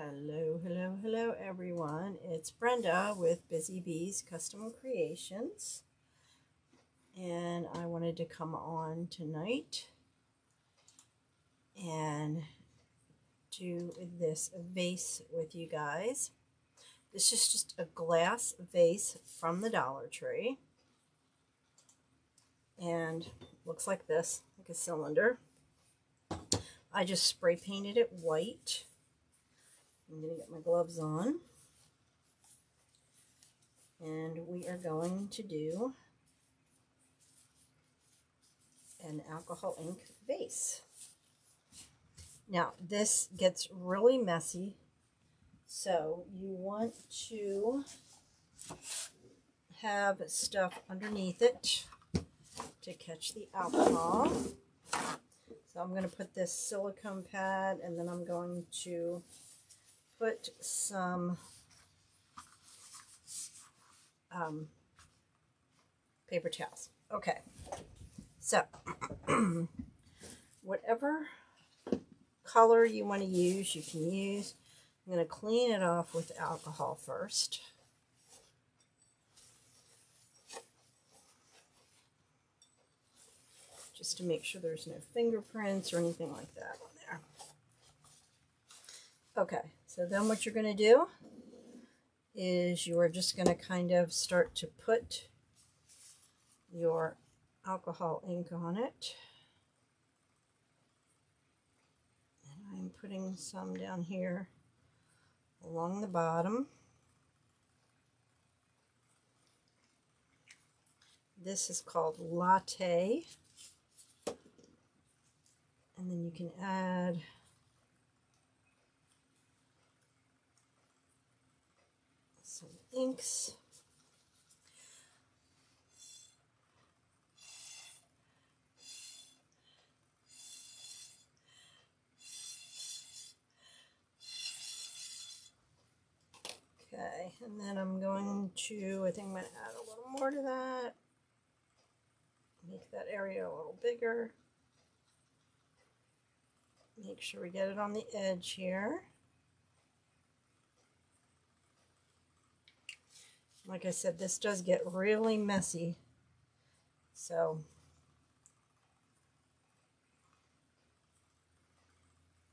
Hello, hello, hello everyone. It's Brenda with Busy Bees Custom Creations. And I wanted to come on tonight and do this vase with you guys. This is just a glass vase from the Dollar Tree. And looks like this, like a cylinder. I just spray painted it white. I'm going to get my gloves on, and we are going to do an alcohol ink vase. Now, this gets really messy, so you want to have stuff underneath it to catch the alcohol. So I'm going to put this silicone pad, and then I'm going to put some paper towels. Okay, so whatever color you want to use, you can use. I'm going to clean it off with alcohol first. Just to make sure there's no fingerprints or anything like that on there. Okay, so then what you're going to do is you are just going to kind of start to put your alcohol ink on it. And I'm putting some down here along the bottom. This is called Latte. And then you can add some inks. Okay, and then I'm going to, I think I'm going to add a little more to that. Make that area a little bigger. Make sure we get it on the edge here. Like I said, this does get really messy, so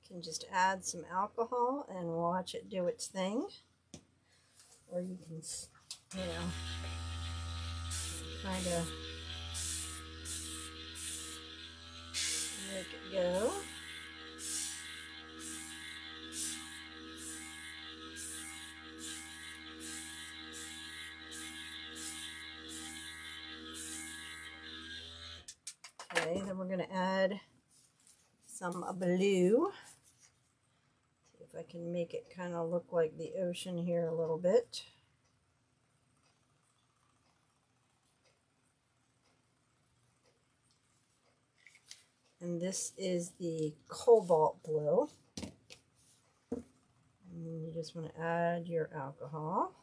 you can just add some alcohol and watch it do its thing, or you can, you know, kind of make it go. Okay, then we're going to add some blue. See if I can make it kind of look like the ocean here a little bit. And this is the cobalt blue. And then you just want to add your alcohol.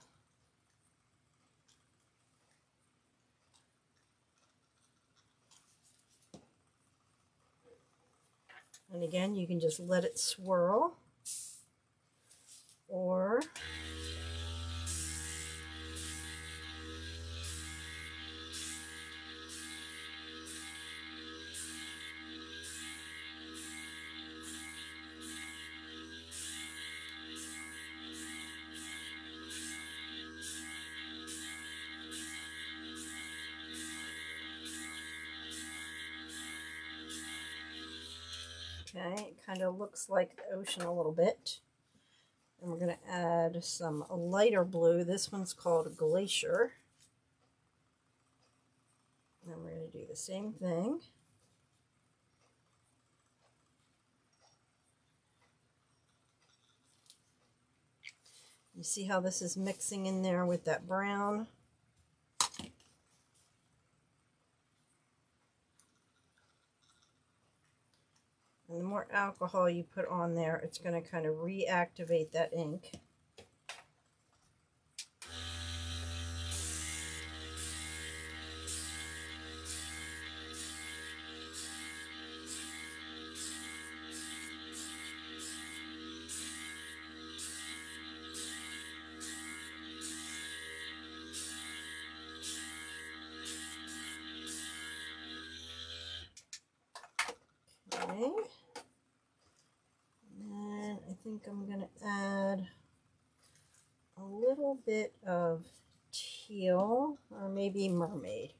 And again, you can just let it swirl, or okay, it kind of looks like the ocean a little bit. And we're going to add some lighter blue. This one's called Glacier. And then we're going to do the same thing. You see how this is mixing in there with that brown? And the more alcohol you put on there, it's going to kind of reactivate that ink. think I'm going to add a little bit of teal, or maybe mermaid.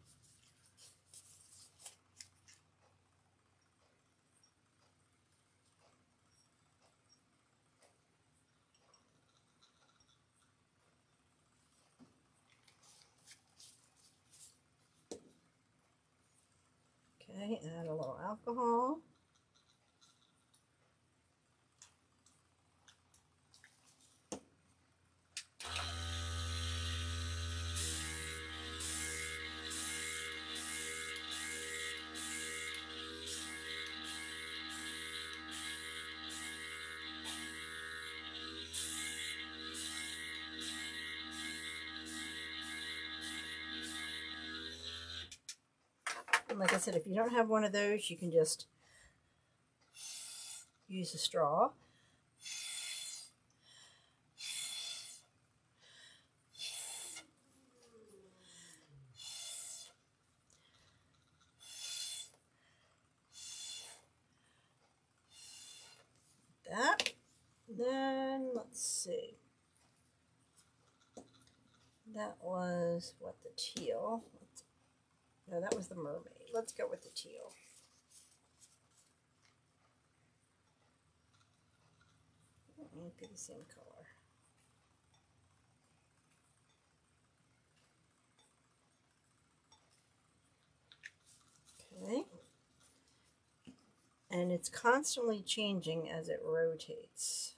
Okay, add a little alcohol. And like I said, if you don't have one of those, you can just use a straw. That. Then let's see. That was what, the teal? No, that was the mermaid. Let's go with the teal. It might be the same color. Okay. And it's constantly changing as it rotates.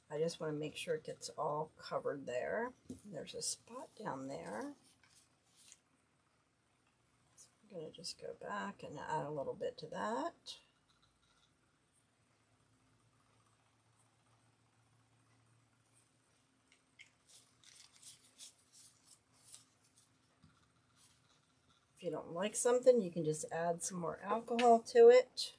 I just want to make sure it gets all covered there. There's a spot down there. So I'm going to just go back and add a little bit to that. If you don't like something, you can just add some more alcohol to it.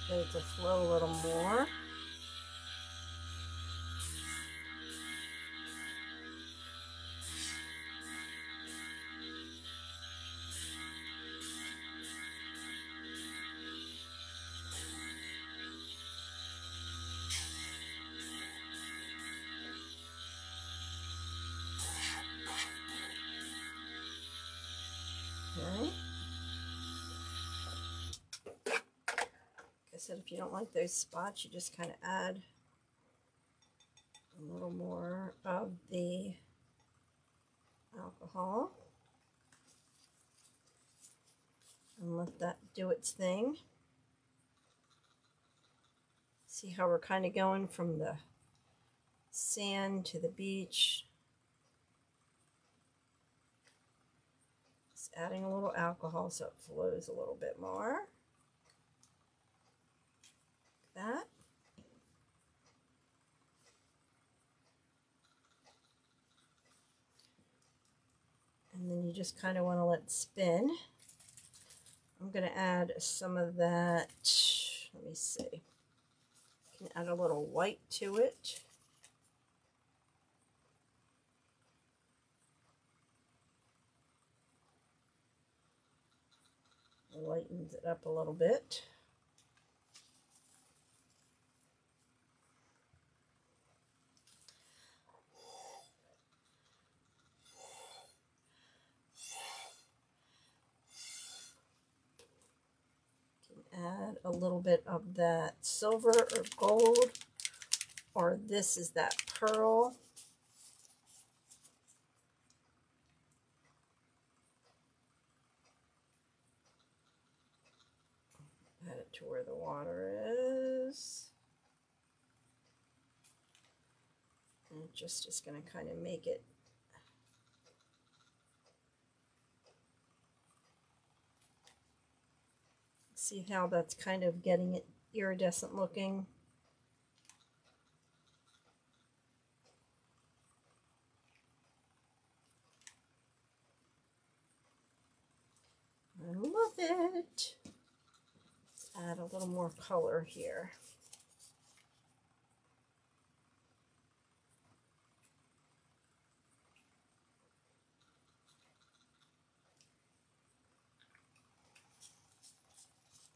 Get it to flow a little more. Okay. Like I said, if you don't like those spots, you just kind of add a little more of the alcohol and let that do its thing. See how we're kind of going from the sand to the beach. Just adding a little alcohol so it flows a little bit more. Like that. And then you just kind of want to let it spin. I'm going to add some of that, let me see. You can add a little white to it. Lightens it up a little bit. Add a little bit of that silver or gold, or this is that pearl. Add it to where the water is. just is going to kind of make it. See how that's kind of getting it iridescent looking. I love it. Let's add a little more color here.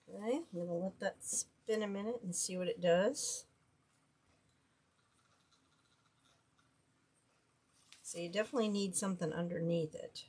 Okay, I'm going to let that spin a minute and see what it does. So you definitely need something underneath it.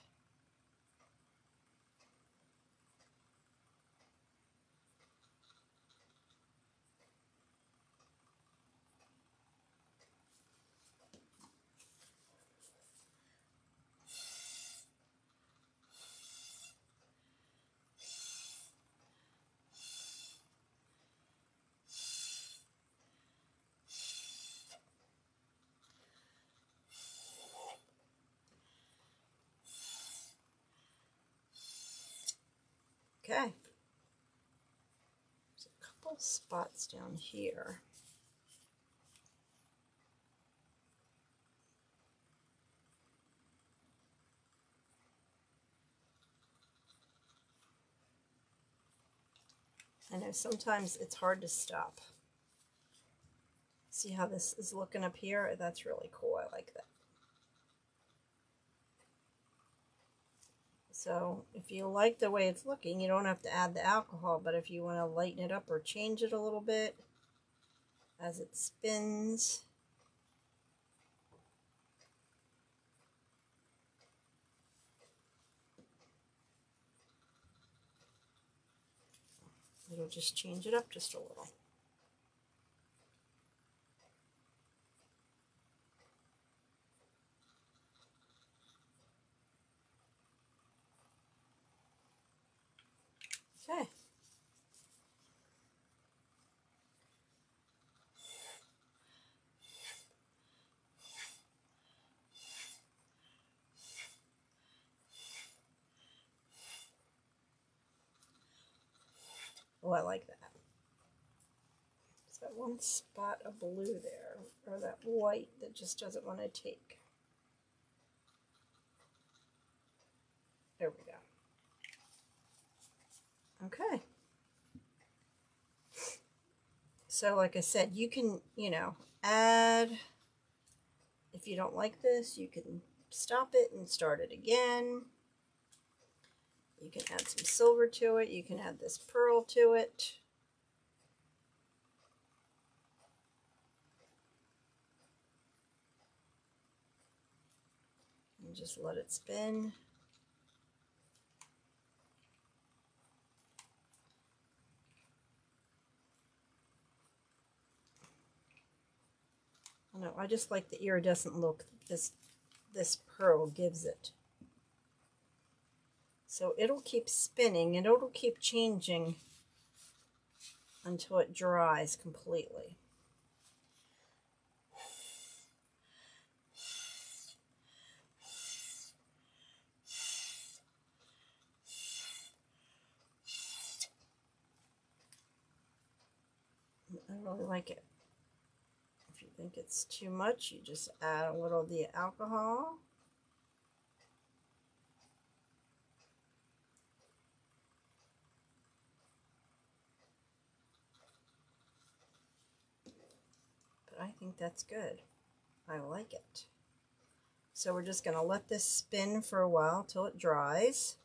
Okay, there's a couple spots down here. I know sometimes it's hard to stop. See how this is looking up here? That's really cool. I like that. So if you like the way it's looking, you don't have to add the alcohol, but if you want to lighten it up or change it a little bit as it spins, it'll just change it up just a little. Okay. Oh, I like that. There's that one spot of blue there, or that white that just doesn't want to take. There we go. Okay. So like I said, you can, add, if you don't like this, you can stop it and start it again. You can add some silver to it. You can add this pearl to it. And just let it spin. I know, I just like the iridescent look this pearl gives it. So it'll keep spinning and it'll keep changing until it dries completely. I really like it. If you think it's too much, you just add a little of the alcohol. But I think that's good. I like it. So we're just going to let this spin for a while till it dries.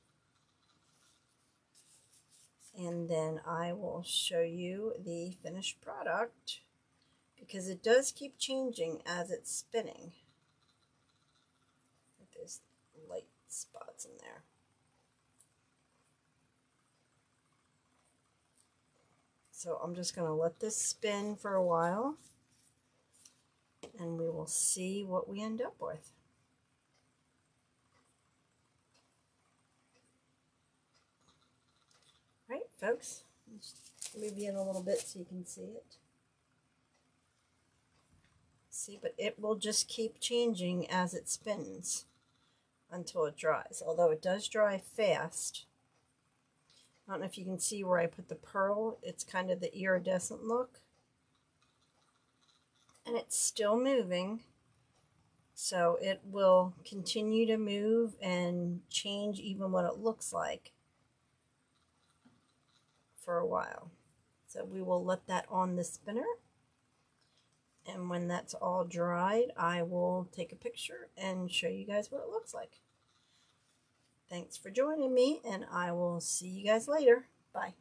And then I will show you the finished product, because it does keep changing as it's spinning. There's light spots in there. So I'm just going to let this spin for a while, and we will see what we end up with. All right, folks, let's move you in a little bit so you can see it. See, but it will just keep changing as it spins until it dries, although it does dry fast. I don't know if you can see where I put the pearl. It's kind of the iridescent look. And it's still moving, so it will continue to move and change even what it looks like for a while. So we will let that on the spinner, and when that's all dried, I will take a picture and show you guys what it looks like. Thanks for joining me, and I will see you guys later. Bye.